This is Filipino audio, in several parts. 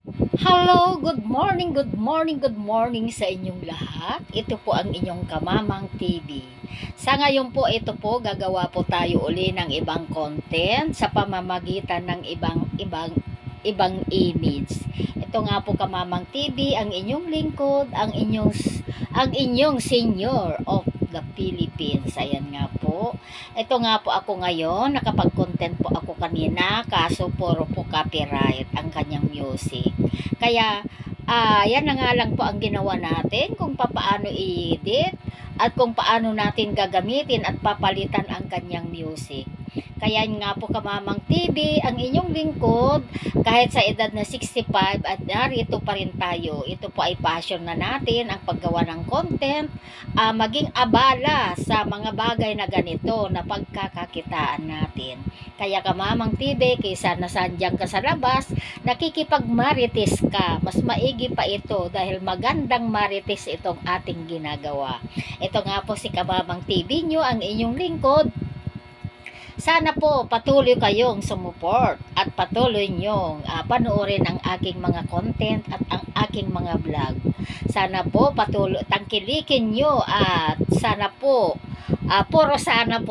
Hello, good morning, good morning, good morning sa inyong lahat. Ito po ang inyong Kamamang TV. Sa ngayon po, ito po, gagawa po tayo uli ng ibang content sa pamamagitan ng ibang image. Ito nga po Kamamang TV, ang inyong lingkod, ang inyong senior of the Philippines. Ayan nga po. Ito nga po ako ngayon, nakapag-content po ako kanina, kaso puro po copyright ang kanyang music. Kaya, yan na nga lang po ang ginawa natin kung paano i-edit at kung paano natin gagamitin at papalitan ang kanyang music. Kaya nga po Kamamang TV, ang inyong lingkod, kahit sa edad na 65 at narito pa rin tayo. Ito po ay passion na natin, ang paggawa ng content, maging abala sa mga bagay na ganito na pagkakakitaan natin. Kaya Kamamang TV, kaysa nasandyang ka sa labas, nakikipagmarites ka, mas maigi pa ito dahil magandang marites itong ating ginagawa. Ito nga po si Kamamang TV nyo, ang inyong lingkod. Sana po patuloy kayong sumuport at patuloy nyong panoorin ang aking mga content at ang aking mga vlog. Sana po patuloy tangkilikin nyo at sana po puro sana,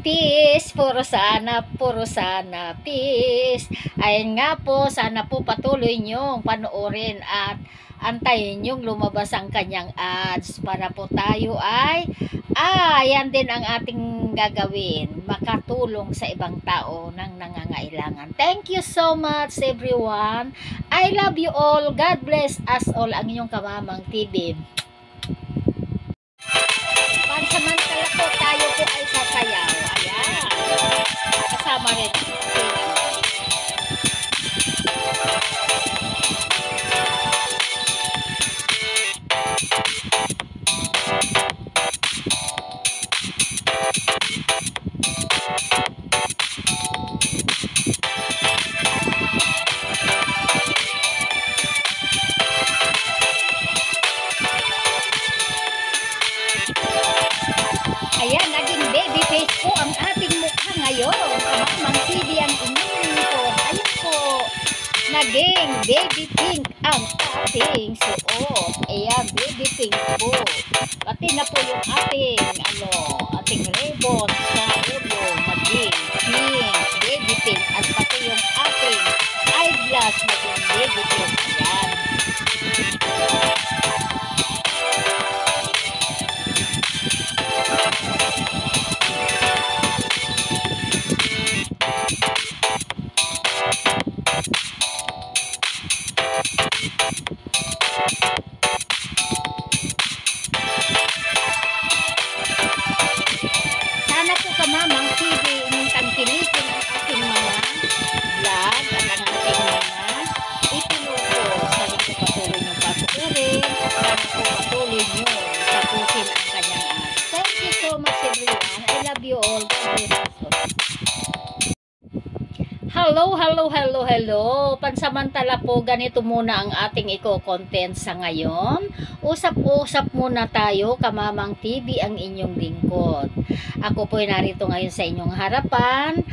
peace, puro sana, peace. Ayun nga po, sana po patuloy nyong panoorin at antayin yung lumabas ang kanyang ads para po tayo ay yan din ang ating gagawin, makatulong sa ibang tao nang nangangailangan. Thank you so much everyone. I love you all. God bless us all. Ang inyong Kamamang TV. Pansamantala po tayo po ay sasayaw. Ayan. Kasama rin. Ayan, naging baby face po ang ating mukha ngayon. Kamamang TV ang inyong po. Ayun po, naging baby pink ang ating suot. Ayan, baby pink po. Pati na po yung ating ribbon sa ulo. Naging pink, baby pink. At pati yung ating eyeglass naging baby pink. Ayan. Sana po Kamamang TV inyong tangkilikin ang ating mga vlog at ang ating mga itinuto. Sana po patuloy nyo patuturin at sana po patuloy nyo tapusin ang kanyang ads. Thank you so much everyone. I love you all. God bless us all. Hello. Pansamantala po, ganito muna ang ating i-content sa ngayon. Usap-usap muna tayo, Kamamang TV, ang inyong lingkod. Ako po ay narito ngayon sa inyong harapan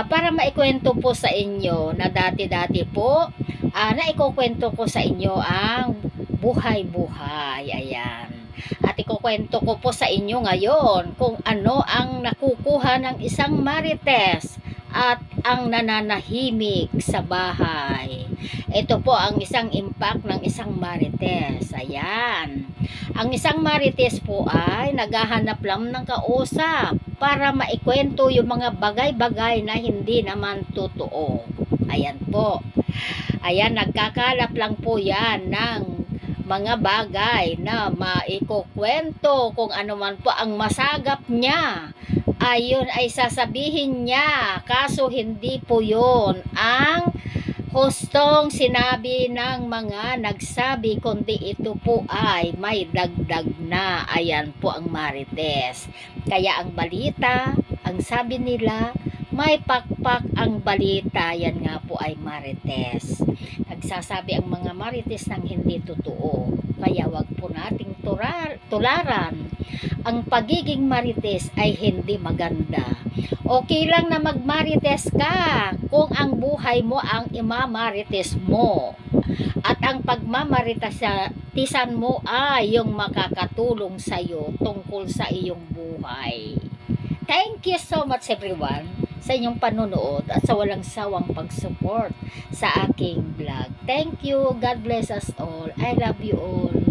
para maikwento po sa inyo na dati-dati po, naikukwento ko sa inyo ang buhay-buhay. Ayan. At ikukwento ko po sa inyo ngayon kung ano ang nakukuha ng isang marites at ang nananahimik sa bahay. Ito po ang isang impact ng isang marites. Ayan. Ang isang marites po ay naghahanap lang ng kausap para maikwento yung mga bagay-bagay na hindi naman totoo. Ayan po. Ayan, nagkakalap lang po yan ng mga bagay na maikukwento kung ano man po ang masagap niya. Ayun ay sasabihin niya, kaso hindi po yun ang hustong sinabi ng mga nagsabi, kundi ito po ay may dagdag na. Ayan po ang marites. Kaya ang balita, ang sabi nila, may pakpak ang balita. Yan nga po ay marites. Nagsasabi ang mga marites ng hindi totoo. Kaya wag po nating tularan. Ang pagiging marites ay hindi maganda. Okay lang na magmarites ka kung ang buhay mo ang imamarites mo. At ang pagmamaritisan mo ay yung makakatulong sa iyo tungkol sa iyong buhay. Thank you so much everyone sa inyong panonood at sa walang sawang pag-support sa aking vlog. Thank you. God bless us all. I love you all.